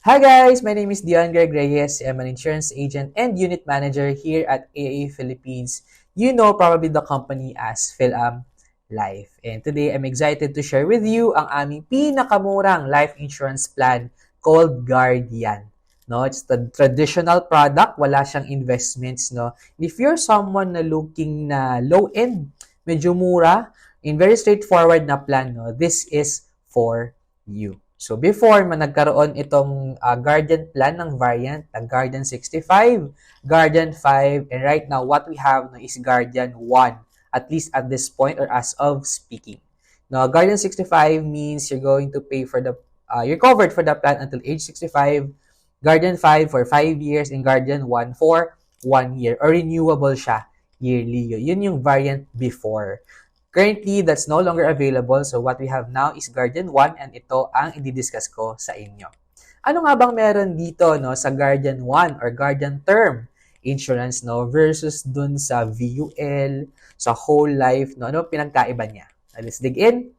Hi guys, my name is Dion Greg Reyes. I'm an insurance agent and unit manager here at AIA Philippines. You know probably the company as Philam Life. And today I'm excited to share with you ang aming pinakamurang life insurance plan called Guardian. No, it's the traditional product, wala siyang investments, no. And if you're someone na looking na low end, medyo mura, in very straightforward na plan, no, this is for you. So before nagkaroon itong Guardian plan ng variant, ang Guardian 65, Guardian 5, and right now what we have no, is Guardian 1, at least at this point or as of speaking. Now, Guardian 65 means you're going to pay for the, you're covered for the plan until age 65, Guardian 5 for 5 years, and Guardian 1 for 1 year, or renewable siya yearly. Yun yung variant before. Currently, that's no longer available. So what we have now is Guardian 1 and ito ang i-discuss ko sa inyo. Ano nga bang meron dito no sa Guardian 1 or Guardian Term Insurance no versus dun sa VUL, sa whole life no? Ano pinagkaiba niya? Let's dig in.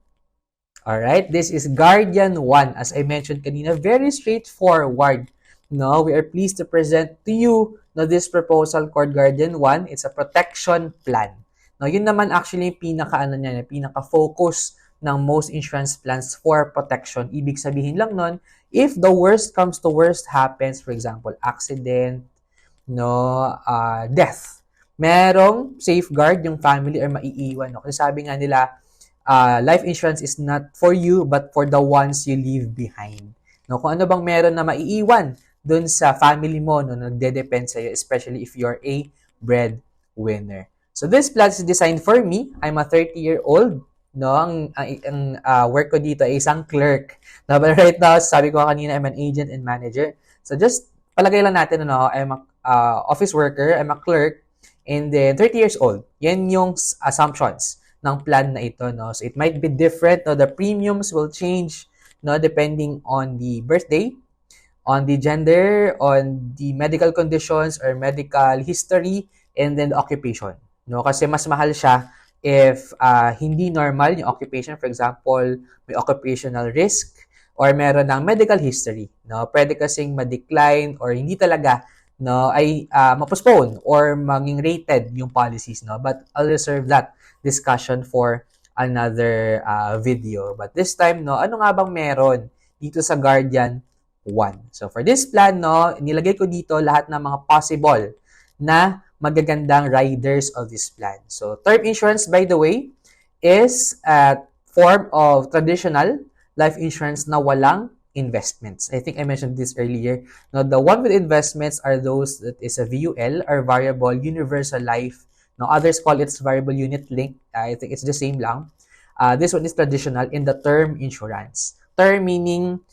Alright, this is Guardian 1. As I mentioned kanina, very straightforward. No, we are pleased to present to you no, this proposal called Guardian 1. It's a protection plan. No, yun naman actually yung pinaka-focus ng most insurance plans for protection. Ibig sabihin lang nun, if the worst comes to worst happens, for example, accident, no, death, merong safeguard yung family or maiiwan. No? Kasi sabi nga nila, life insurance is not for you, but for the ones you leave behind. No, kung ano bang meron na maiiwan dun sa family mo, no, nagde-depend sa'yo, especially if you're a breadwinner. So this plan is designed for me. I'm a 30-year-old. No, ang work ko dito ay isang clerk. No, but right now, sabi ko kanina, I'm an agent and manager. So just palagay lang natin, no, I'm a office worker, I'm a clerk, and then 30 years old. Yan yung assumptions ng plan na ito. No? So it might be different. No? The premiums will change no, depending on the birthday, on the gender, on the medical conditions or medical history, and then the occupation. No, kasi mas mahal siya if hindi normal yung occupation. For example, may occupational risk or meron ng medical history. No, pwede kasing ma-decline or hindi talaga no ay ma-postpone or maging rated yung policies. No, but I'll reserve that discussion for another video. But this time, no, ano nga bang meron dito sa Guardian 1? So for this plan, no, nilagay ko dito lahat ng mga possible na magagandang riders of this plan. So, term insurance, by the way, is a form of traditional life insurance na walang investments. I think I mentioned this earlier. Now, the one with investments are those that is a VUL or variable universal life. Now, others call it variable unit link. I think it's the same lang. This one is traditional in the term insurance. Term meaning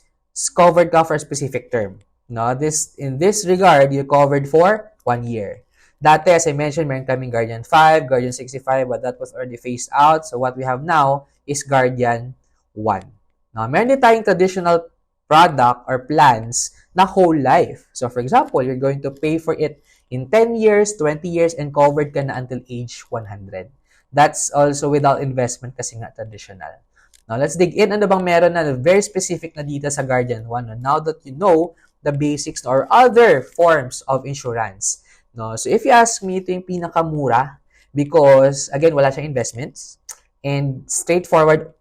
covered ka for a specific term. No, in this regard, you're covered for 1 year. Dati, as I mentioned, meron kaming Guardian 5, Guardian 65, but that was already phased out. So what we have now is Guardian 1. Now, meron din tayong traditional product or plans na whole life. So for example, you're going to pay for it in 10 years, 20 years, and covered ka na until age 100. That's also without investment kasi nga traditional. Now, let's dig in. Ano bang meron na very specific na dito sa Guardian 1? Now that you know the basics or other forms of insurance. No, so if you ask me, ito yung pinakamura because again wala siyang investments and straightforward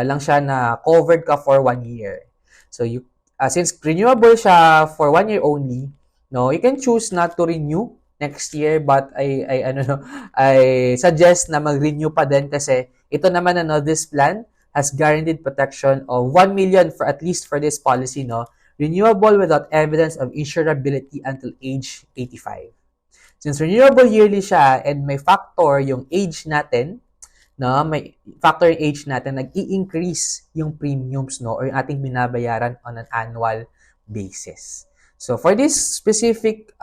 lang siya na covered ka for 1 year. So you since renewable siya for 1 year only, no, you can choose not to renew next year but I suggest na mag-renew pa din kasi ito naman this plan has guaranteed protection of 1 million for at least for this policy, no. Renewable without evidence of insurability until age 85. Since renewable yearly siya and may factor yung age natin, no, may factor yung age natin, nag-i-increase yung premiums, no, or yung ating binabayaran on an annual basis. So for this specific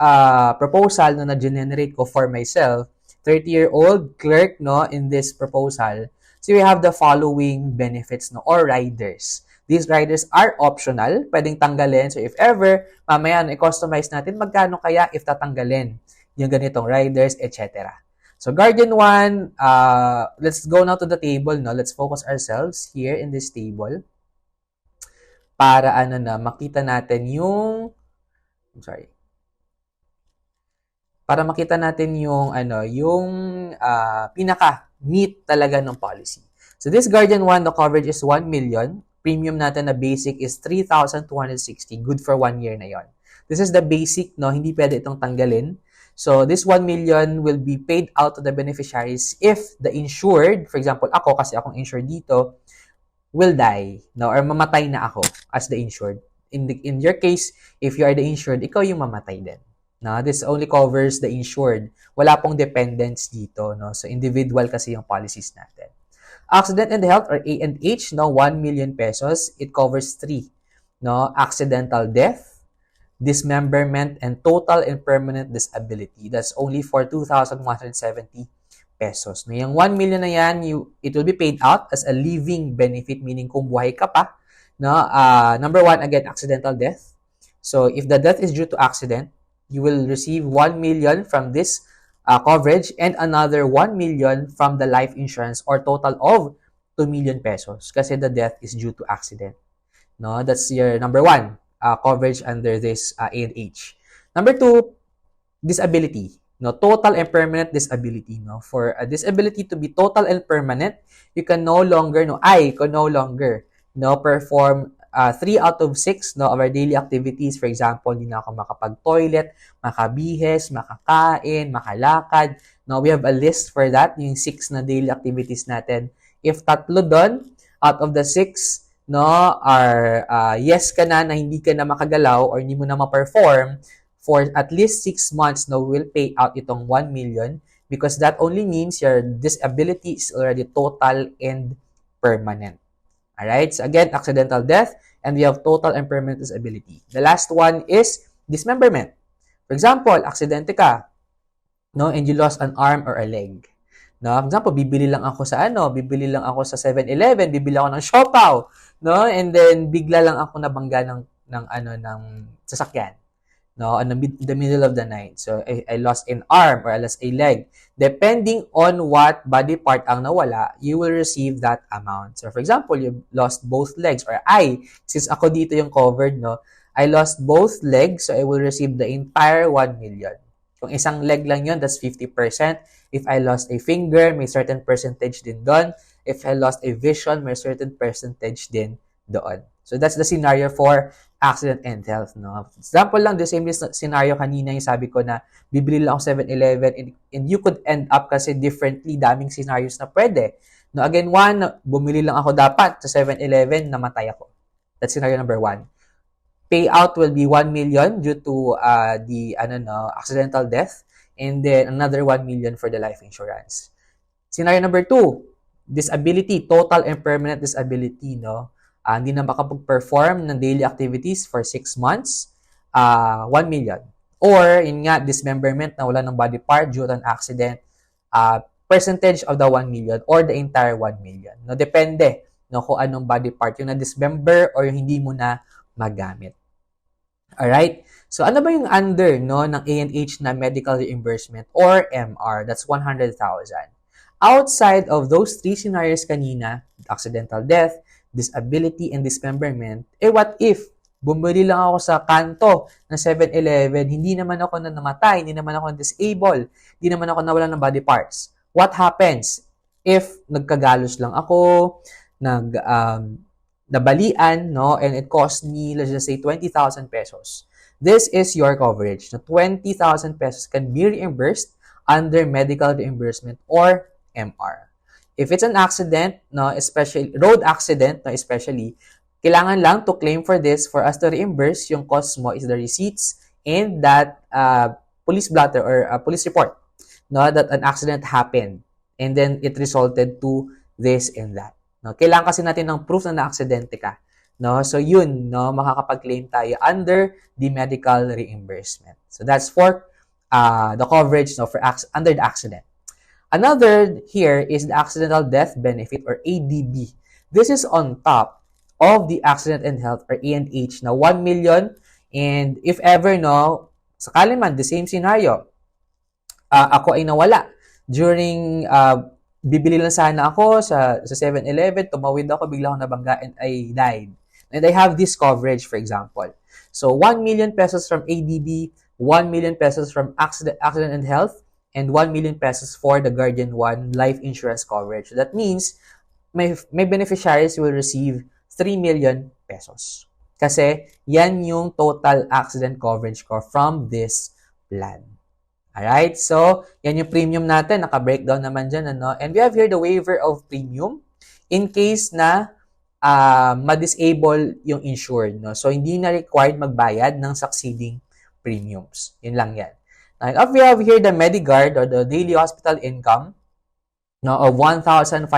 proposal no, na generate ko for myself, 30-year-old clerk no, in this proposal, so we have the following benefits no, or riders. These riders are optional, pwedeng tanggalin. So if ever, mamaya i-customize natin, magkano kaya if tatanggalin yung ganitong riders, etc. So, Guardian 1, let's go now to the table. No? Let's focus ourselves here in this table. para makita natin yung I'm sorry. Para makita natin yung pinaka-meat talaga ng policy. So this Guardian 1, the coverage is 1 million. Premium natin na basic is 3,260. Good for 1 year na yon. This is the basic, no? Hindi pwede itong tanggalin. So this 1 million will be paid out to the beneficiaries if the insured, for example, ako kasi akong insured dito, will die, no? Or mamatay na ako as the insured. In your case, if you are the insured, ikaw yung mamatay din. No, this only covers the insured. Wala pong dependents dito, no? So individual kasi yung policies natin. Accident and health or A&H, no, 1 million pesos. It covers 3, no? Accidental death, dismemberment, and total and permanent disability. That's only for 2,170 pesos. No, yung 1 million na yan, it will be paid out as a living benefit, meaning kung buhay ka pa. No? Number 1, again, accidental death. So if the death is due to accident, you will receive 1 million from this coverage and another 1 million from the life insurance, or total of 2 million pesos kasi the death is due to accident. No, that's your number 1 coverage under this A&H. Number 2, disability. No, total and permanent disability. No, for a disability to be total and permanent, you can no longer, I can no longer, perform 3 out of 6, no, of our daily activities. For example, hindi na ako makapag-toilet, makabihes, makakain, makalakad. No, we have a list for that, yung 6 na daily activities natin. If 3 doon, out of the 6, no, are yes ka na hindi ka na makagalaw or hindi mo na ma-perform, for at least 6 months, no, we'll pay out itong 1 million because that only means your disability is already total and permanent. Alright? So again, accidental death, and we have total and permanent disability. The last one is dismemberment. For example, aksidente ka, no, and you lost an arm or a leg. No, for example, bibili lang ako sa 7-Eleven, bibili ako ng siopaw, no, and then bigla lang ako nabangga ng sasakyan. No, in the middle of the night. So, I lost an arm or I lost a leg. Depending on what body part ang nawala, you will receive that amount. So, for example, you lost both legs, or since ako dito yung covered, no, I lost both legs, so I will receive the entire 1 million. Kung isang leg lang yun, that's 50%. If I lost a finger, may certain percentage din doon. If I lost a vision, may certain percentage din doon. So, that's the scenario for accident and health, no? Example lang, the same scenario kanina yung sabi ko na bibili lang ako 7-Eleven and you could end up kasi differently, daming scenarios na pwede. No, again, 1, bumili lang ako dapat sa 7-Eleven, namatay ako. That's scenario number 1. Payout will be 1 million due to the accidental death, and then another 1 million for the life insurance. Scenario number 2, disability, total and permanent disability, no? Hindi na makapag-perform ng daily activities for 6 months, 1 million. Or, yun nga, dismemberment na wala ng body part due to an accident, percentage of the 1 million or the entire 1 million. No, depende, no, kung anong body part, yung na-dismember or yung hindi mo na magamit. Alright? So, ano ba yung under, no, ng A&H na medical reimbursement or MR? That's 100,000. Outside of those 3 scenarios kanina, accidental death, disability, and dismemberment, what if bumili lang ako sa kanto ng 7-Eleven, hindi naman ako na namatay, hindi naman ako disabled, hindi naman ako nawalan ng body parts? What happens if nagkagalos lang ako, nabalian, no, and it cost me, let's just say, 20,000 pesos? This is your coverage. Na 20,000 pesos can be reimbursed under medical reimbursement or MR. If it's an accident, no, especially road accident, no, especially, kailangan lang to claim for this for us to reimburse. Yung cost mo is the receipts and that police blotter or police report, no, that an accident happened and then it resulted to this and that. No, kailangan kasi natin ng proof na na-aksidente ka. No, so yun, no, makakapag-claim tayo under the medical reimbursement. So that's for the coverage, no, for under the accident. Another here is the accidental death benefit or ADB. This is on top of the accident and health or A&H na 1 million, and if ever, no, sakali man, the same scenario, ako ay nawala during bibili lang sana ako sa 7-Eleven, tumawid ako, bigla ako nabangga and I died. And I have this coverage, for example. So, 1 million pesos from ADB, 1 million pesos from accident and health, and 1 million pesos for the Guardian 1 life insurance coverage. So that means may beneficiaries will receive 3 million pesos. Kasi yan yung total accident coverage ko from this plan. Alright? So, yan yung premium natin. Naka-breakdown naman dyan. Ano? And we have here the waiver of premium in case na ma-disable yung insured. No? So, hindi na required magbayad ng succeeding premiums. Yun lang yan. Now, we have here the Medigard or the daily hospital income, no, of 1,500.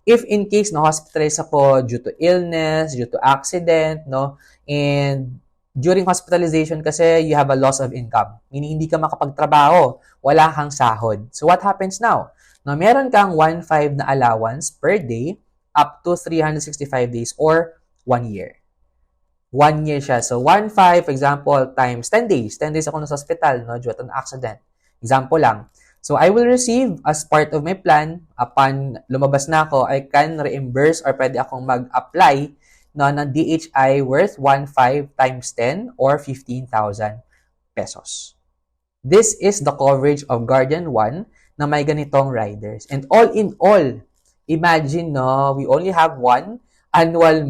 If in case na hospitalize ako due to illness, due to accident, no, and during hospitalization kasi you have a loss of income, meaning hindi ka makapagtrabaho, wala kang sahod. So what happens now? No, meron kang 1,500 na allowance per day up to 365 days or 1 year. 1 year siya. So 1,500, for example, times 10 days. 10 days ako nasa hospital, no, due to an accident. Example lang. So, I will receive as part of my plan, upon lumabas na ako, I can reimburse or pwede akong mag-apply no, ng DHI worth 1,500 times 10 or 15,000 pesos. This is the coverage of Guardian 1 na may ganitong riders. And all in all, imagine, no, we only have one annual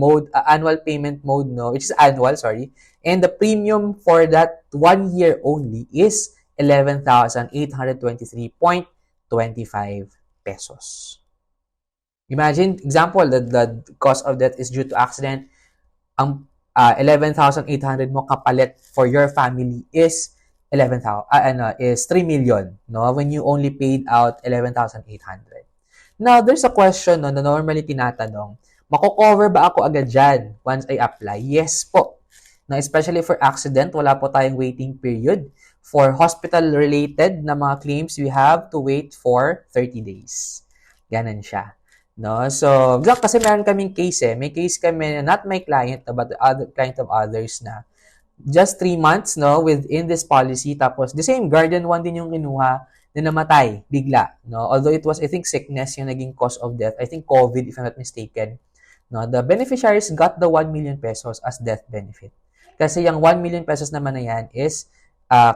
payment mode, no, which is annual, sorry. And the premium for that 1 year only is 11,823.25 pesos. Imagine, example, the cost of death is due to accident. Ang 11,800 mo kapalit for your family is 11,000 is 3 million, no, when you only paid out 11,800. Now, there's a question, no, na normally tinatanong, mako-cover ba ako agad dyan once I apply? Yes po. Now, especially for accident, wala po tayong waiting period. For hospital-related na mga claims, we have to wait for 30 days. Ganon siya. No? So, kasi meron kaming case May case kami, not my client, but the other client of others na just 3 months, no, within this policy. Tapos, the same, Guardian 1 din yung kinuha na namatay bigla. No? Although it was, I think, sickness yung naging cause of death. I think COVID, if I'm not mistaken. No? The beneficiaries got the 1 million pesos as death benefit. Kasi yung 1 million pesos naman na yan is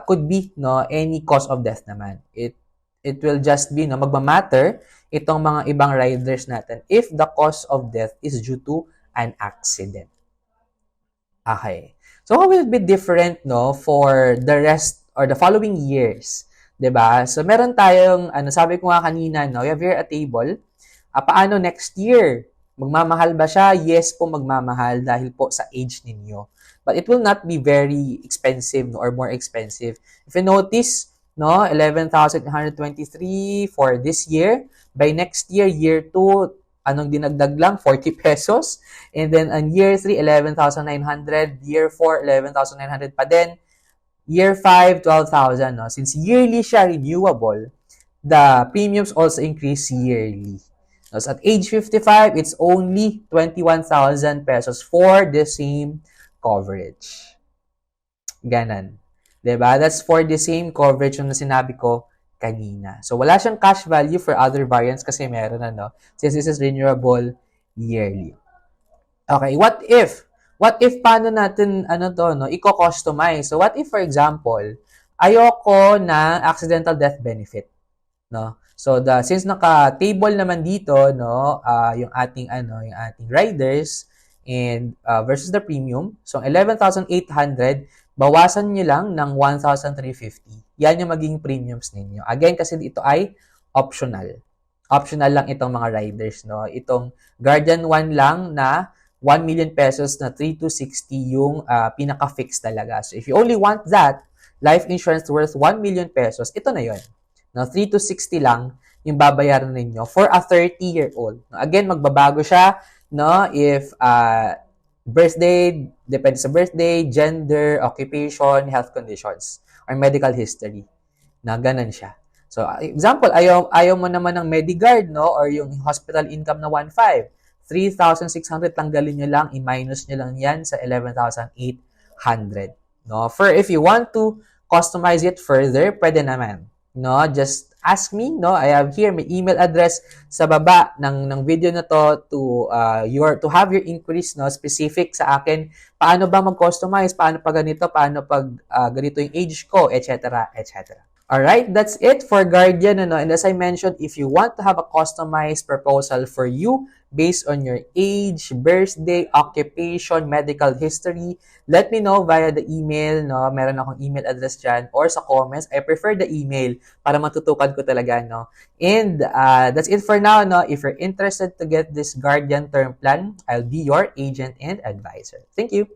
could be no any cause of death naman. It will just be no magma-matter itong mga ibang riders natin if the cause of death is due to an accident. Okay. So how will it be different no for the rest or the following years? 'Di ba? So meron tayong sabi ko nga kanina no, we have here a table. Paano next year? Magmamahal ba siya? Yes po, magmamahal dahil po sa age ninyo. But it will not be very expensive no, or more expensive. If you notice, no, 11,123 for this year. By next year, year 2, anong dinagdag lang? 40 pesos. And then, on year 3, 11,900. Year 4, 11,900 pa din. Year 5, 12,000. No? Since yearly siya renewable, the premiums also increase yearly. So at age 55, it's only 21,000 pesos for the same coverage. Ganon. Diba? That's for the same coverage yung sinabi ko kanina. So, wala siyang cash value for other variants kasi meron since this is renewable yearly. Okay, what if? What if paano natin, i-customize? So, what if, for example, ayoko na accidental death benefit, no? So since naka-table naman dito no yung ating riders and versus the premium. So 11,800 bawasan niyo lang ng 1,350. Yan yung maging premiums ninyo. Again kasi ito ay optional. Optional lang itong mga riders no. Itong Guardian 1 lang na 1 million pesos na 3,260 yung pinaka-fix talaga. So if you only want that life insurance worth 1 million pesos, ito na 'yon. No, 3,260 lang yung babayaran ninyo for a 30-year-old. No, again, magbabago siya no if birthday, depende sa birthday, gender, occupation, health conditions, or medical history. Na ganun siya. So, example, ayaw mo naman ng Medigard, no, or yung hospital income na 1,500. 3,600 tanggalin nyo lang, i-minus nyo lang yan sa 11,800. No? For if you want to customize it further, pwede naman. No, just ask me, no? I have here my email address sa baba ng video na to to have your inquiries, no, specific sa akin. Paano ba mag-customize? Paano pag ganito? Paano pag ganito yung age ko, etc., etc. Alright, that's it for Guardian. Ano? And as I mentioned, if you want to have a customized proposal for you based on your age, birthday, occupation, medical history, let me know via the email. No? Meron akong email address dyan or sa comments. I prefer the email para matutukan ko talaga. No? And that's it for now. No? If you're interested to get this Guardian term plan, I'll be your agent and advisor. Thank you.